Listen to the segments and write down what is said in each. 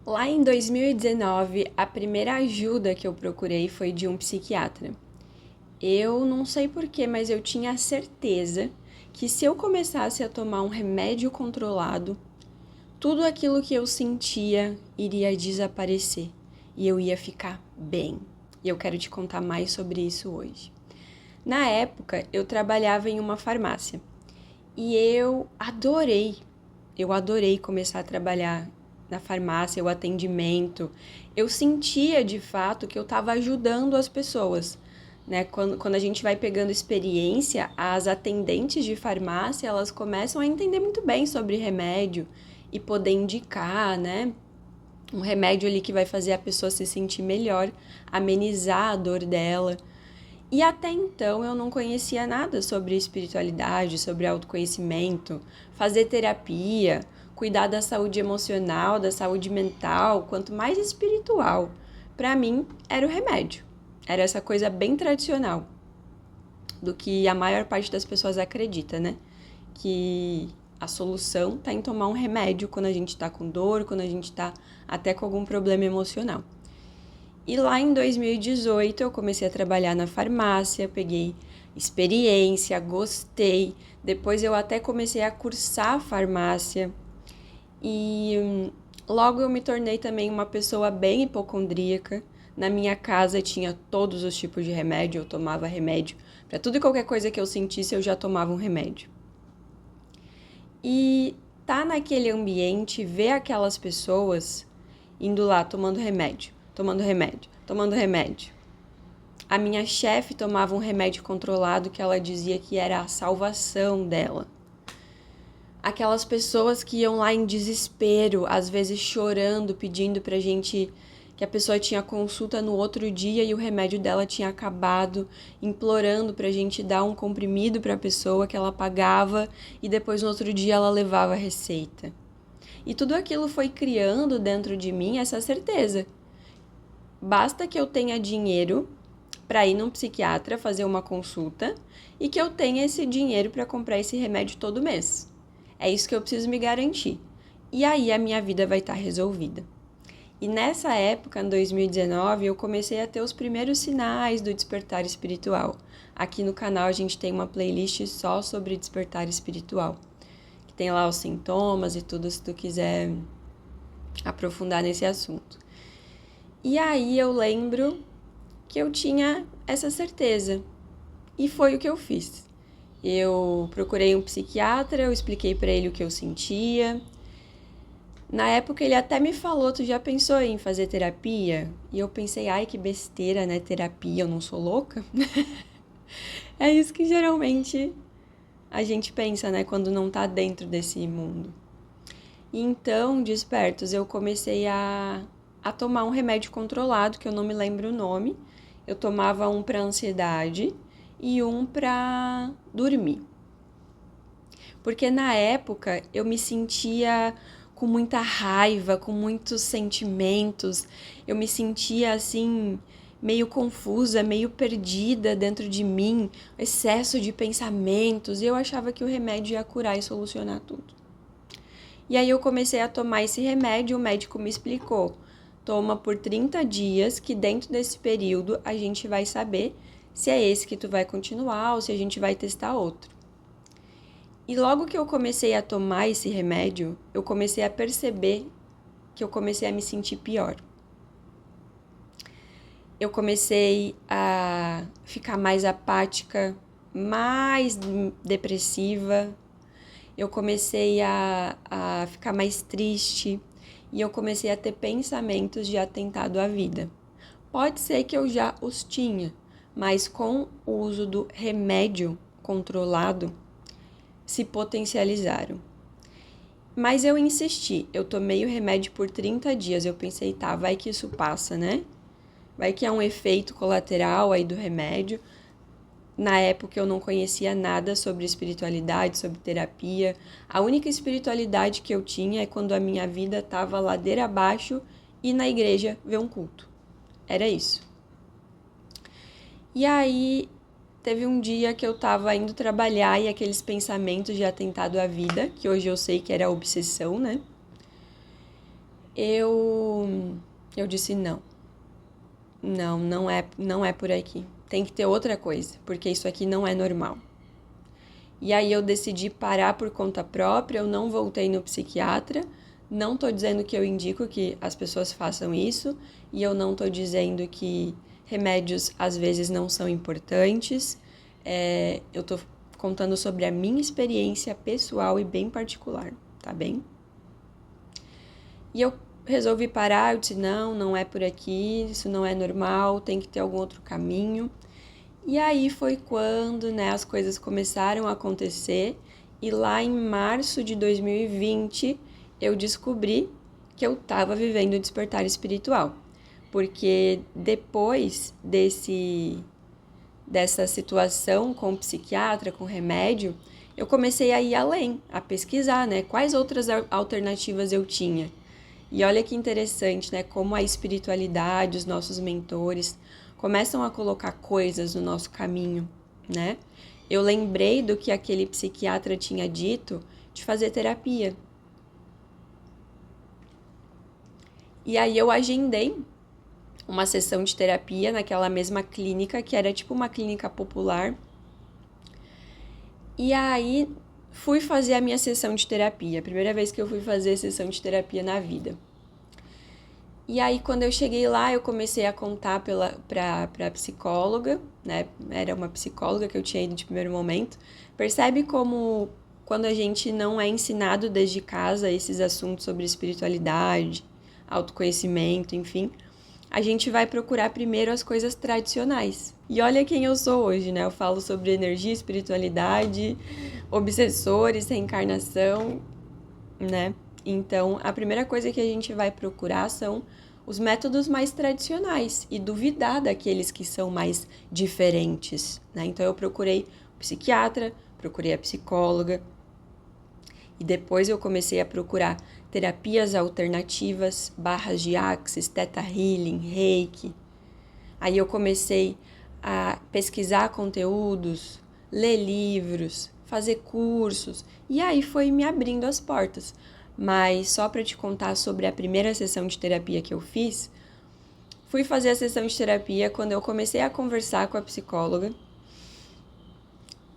Lá em 2019, a primeira ajuda que eu procurei foi de um psiquiatra. Eu não sei porquê, mas eu tinha a certeza que se eu começasse a tomar um remédio controlado, tudo aquilo que eu sentia iria desaparecer e eu ia ficar bem. E eu quero te contar mais sobre isso hoje. Na época, eu trabalhava em uma farmácia e eu adorei começar a trabalhar na farmácia, o atendimento. Eu sentia de fato que eu estava ajudando as pessoas, né? Quando a gente vai pegando experiência, as atendentes de farmácia, elas começam a entender muito bem sobre remédio e poder indicar, né? Um remédio ali que vai fazer a pessoa se sentir melhor, amenizar a dor dela. E até então eu não conhecia nada sobre espiritualidade, sobre autoconhecimento, fazer terapia, cuidar da saúde emocional, da saúde mental, quanto mais espiritual. Para mim era o remédio. Era essa coisa bem tradicional do que a maior parte das pessoas acredita, né? Que a solução está em tomar um remédio quando a gente está com dor, quando a gente está até com algum problema emocional. E lá em 2018 eu comecei a trabalhar na farmácia, peguei experiência, gostei. Depois eu até comecei a cursar farmácia e logo eu me tornei também uma pessoa bem hipocondríaca. Na minha casa tinha todos os tipos de remédio, eu tomava remédio. Para tudo e qualquer coisa que eu sentisse, eu já tomava um remédio. E tá naquele ambiente, ver aquelas pessoas indo lá tomando remédio, tomando remédio, tomando remédio. A minha chefe tomava um remédio controlado que ela dizia que era a salvação dela. Aquelas pessoas que iam lá em desespero, às vezes chorando, pedindo pra gente que a pessoa tinha consulta no outro dia e o remédio dela tinha acabado, implorando pra gente dar um comprimido pra pessoa que ela pagava e depois no outro dia ela levava a receita. E tudo aquilo foi criando dentro de mim essa certeza. Basta que eu tenha dinheiro para ir num psiquiatra fazer uma consulta e que eu tenha esse dinheiro para comprar esse remédio todo mês. É isso que eu preciso me garantir. E aí a minha vida vai estar resolvida. E nessa época, em 2019, eu comecei a ter os primeiros sinais do despertar espiritual. Aqui no canal a gente tem uma playlist só sobre despertar espiritual, que tem lá os sintomas e tudo se tu quiser aprofundar nesse assunto. E aí eu lembro que eu tinha essa certeza. E foi o que eu fiz. Eu procurei um psiquiatra, eu expliquei para ele o que eu sentia. Na época ele até me falou, tu já pensou em fazer terapia? E eu pensei, ai que besteira, né? Terapia, eu não sou louca? É isso que geralmente a gente pensa, né? Quando não tá dentro desse mundo. E então, despertos, eu comecei a tomar um remédio controlado, que eu não me lembro o nome. Eu tomava um para ansiedade e um para dormir. Porque na época eu me sentia com muita raiva, com muitos sentimentos. Eu me sentia assim, meio confusa, meio perdida dentro de mim, excesso de pensamentos, e eu achava que o remédio ia curar e solucionar tudo. E aí eu comecei a tomar esse remédio, o médico me explicou: toma por 30 dias, que dentro desse período a gente vai saber se é esse que tu vai continuar ou se a gente vai testar outro. E logo que eu comecei a tomar esse remédio, eu comecei a perceber que eu comecei a me sentir pior. Eu comecei a ficar mais apática, mais depressiva. Eu comecei a ficar mais triste e eu comecei a ter pensamentos de atentado à vida. Pode ser que eu já os tinha, mas com o uso do remédio controlado, se potencializaram. Mas eu insisti, eu tomei o remédio por 30 dias, eu pensei, tá, vai que isso passa, né? Vai que é um efeito colateral aí do remédio. Na época eu não conhecia nada sobre espiritualidade, sobre terapia. A única espiritualidade que eu tinha é quando a minha vida estava ladeira abaixo e na igreja ver um culto. Era isso. E aí teve um dia que eu estava indo trabalhar e aqueles pensamentos de atentado à vida, que hoje eu sei que era obsessão, né? Eu disse não. Não é por aqui. Tem que ter outra coisa, porque isso aqui não é normal. E aí eu decidi parar por conta própria, eu não voltei no psiquiatra. Não tô dizendo que eu indico que as pessoas façam isso, e eu não tô dizendo que remédios às vezes não são importantes. Eu tô contando sobre a minha experiência pessoal e bem particular, tá bem? E eu resolvi parar, eu disse, não é por aqui, isso não é normal, tem que ter algum outro caminho. E aí foi quando, né, as coisas começaram a acontecer, e lá em março de 2020 eu descobri que eu estava vivendo o despertar espiritual. Porque depois dessa situação com o psiquiatra, com o remédio, eu comecei a ir além, a pesquisar, né, quais outras alternativas eu tinha. E olha que interessante, né, como a espiritualidade, os nossos mentores começam a colocar coisas no nosso caminho, né? Eu lembrei do que aquele psiquiatra tinha dito de fazer terapia. E aí eu agendei uma sessão de terapia naquela mesma clínica, que era tipo uma clínica popular. E aí fui fazer a minha sessão de terapia, a primeira vez que eu fui fazer sessão de terapia na vida. E aí, quando eu cheguei lá, eu comecei a contar pra psicóloga, né? Era uma psicóloga que eu tinha ido de primeiro momento. Percebe como, quando a gente não é ensinado desde casa esses assuntos sobre espiritualidade, autoconhecimento, enfim, a gente vai procurar primeiro as coisas tradicionais. E olha quem eu sou hoje, né? Eu falo sobre energia, espiritualidade, obsessores, reencarnação, né? Então, a primeira coisa que a gente vai procurar são os métodos mais tradicionais e duvidar daqueles que são mais diferentes, né? Então, eu procurei o psiquiatra, procurei a psicóloga, e depois eu comecei a procurar terapias alternativas, barras de axis, theta healing, reiki. Aí eu comecei a pesquisar conteúdos, ler livros, fazer cursos, e aí foi me abrindo as portas. Mas só para te contar sobre a primeira sessão de terapia que eu fiz, fui fazer a sessão de terapia quando eu comecei a conversar com a psicóloga.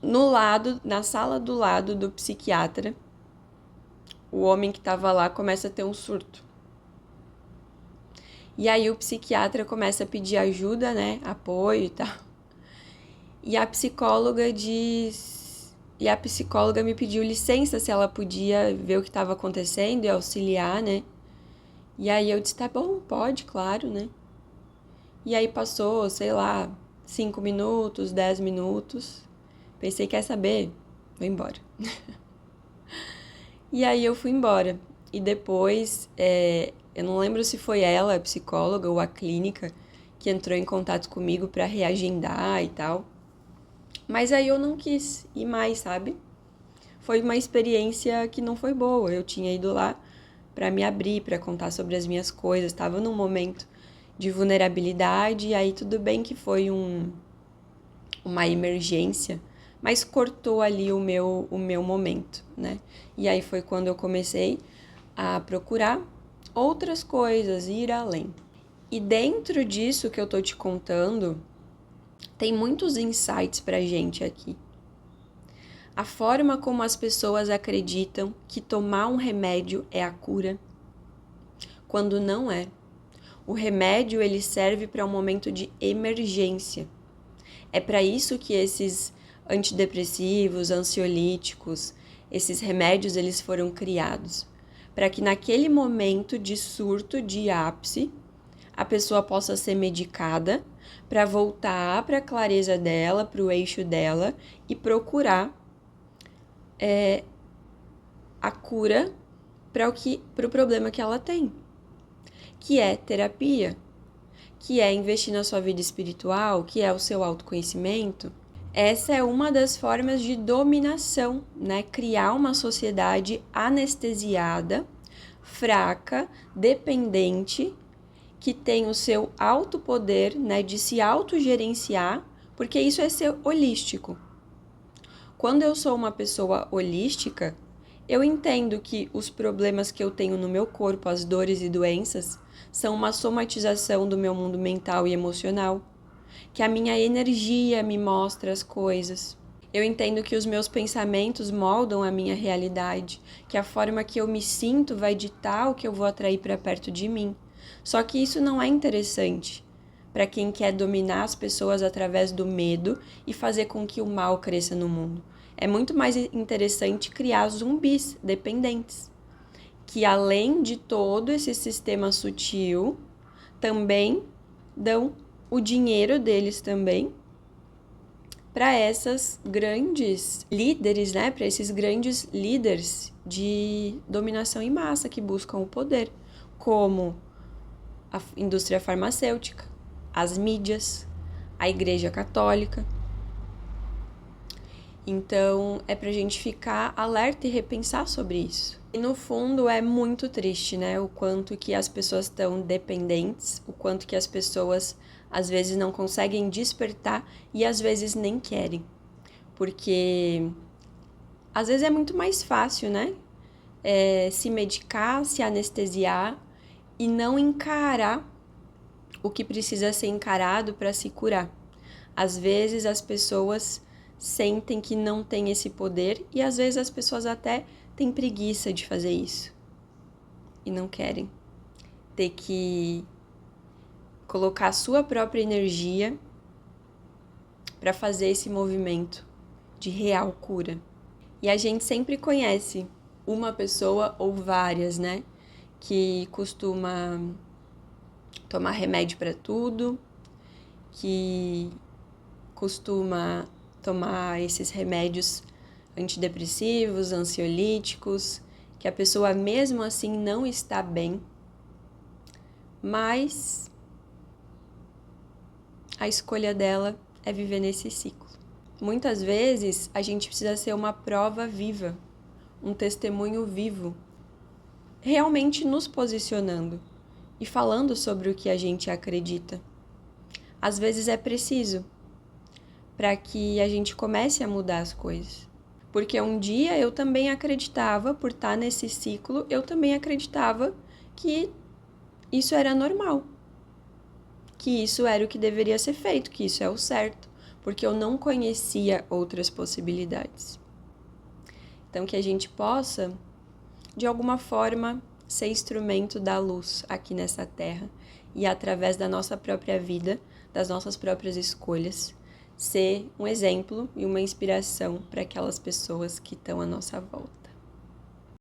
Na sala do lado do psiquiatra, o homem que estava lá começa a ter um surto. E aí o psiquiatra começa a pedir ajuda, né, apoio e tal. E a psicóloga me pediu licença se ela podia ver o que estava acontecendo e auxiliar, né? E aí eu disse, tá bom, pode, claro, né? E aí passou, sei lá, 5 minutos, 10 minutos. Pensei, quer saber? Vou embora. E aí eu fui embora. E depois, eu não lembro se foi ela, a psicóloga ou a clínica, que entrou em contato comigo para reagendar e tal. Mas aí eu não quis ir mais, sabe? Foi uma experiência que não foi boa. Eu tinha ido lá para me abrir, para contar sobre as minhas coisas. Estava num momento de vulnerabilidade, e aí tudo bem que foi uma emergência, mas cortou ali o meu momento, né? E aí foi quando eu comecei a procurar outras coisas, ir além. E dentro disso que eu tô te contando, tem muitos insights pra gente aqui. A forma como as pessoas acreditam que tomar um remédio é a cura, quando não é. O remédio, ele serve para um momento de emergência. É para isso que esses antidepressivos, ansiolíticos, esses remédios, eles foram criados. Para que naquele momento de surto, de ápice, a pessoa possa ser medicada para voltar para a clareza dela, para o eixo dela e procurar a cura para o problema que ela tem, que é terapia, que é investir na sua vida espiritual, que é o seu autoconhecimento. Essa é uma das formas de dominação, né? Criar uma sociedade anestesiada, fraca, dependente, que tem o seu autopoder, né, de se autogerenciar, porque isso é ser holístico. Quando eu sou uma pessoa holística, Eu entendo que os problemas que eu tenho no meu corpo, as dores e doenças, são uma somatização do meu mundo mental e emocional, que a minha energia me mostra as coisas. Eu entendo que os meus pensamentos moldam a minha realidade, que a forma que eu me sinto vai ditar o que eu vou atrair para perto de mim. Só que isso não é interessante para quem quer dominar as pessoas através do medo e fazer com que o mal cresça no mundo. É muito mais interessante criar zumbis dependentes, que além de todo esse sistema sutil, também dão o dinheiro deles também para essas grandes líderes, né? Para esses grandes líderes de dominação em massa que buscam o poder, como a indústria farmacêutica, as mídias, a Igreja Católica. Então, é pra gente ficar alerta e repensar sobre isso. E no fundo é muito triste, né? O quanto que as pessoas estão dependentes, o quanto que as pessoas às vezes não conseguem despertar e às vezes nem querem. Porque às vezes é muito mais fácil, né? Se medicar, se anestesiar e não encarar o que precisa ser encarado para se curar. Às vezes as pessoas sentem que não têm esse poder e às vezes as pessoas até têm preguiça de fazer isso e não querem ter que colocar a sua própria energia para fazer esse movimento de real cura. E a gente sempre conhece uma pessoa ou várias, né, que costuma tomar remédio para tudo, que costuma tomar esses remédios antidepressivos, ansiolíticos, que a pessoa mesmo assim não está bem, mas a escolha dela é viver nesse ciclo. Muitas vezes a gente precisa ser uma prova viva, um testemunho vivo, realmente nos posicionando e falando sobre o que a gente acredita. Às vezes é preciso para que a gente comece a mudar as coisas. Porque um dia eu também acreditava, por estar nesse ciclo, eu também acreditava que isso era normal, que isso era o que deveria ser feito, que isso é o certo, porque eu não conhecia outras possibilidades. Então, que a gente possa, de alguma forma, ser instrumento da luz aqui nessa terra e, através da nossa própria vida, das nossas próprias escolhas, ser um exemplo e uma inspiração para aquelas pessoas que estão à nossa volta.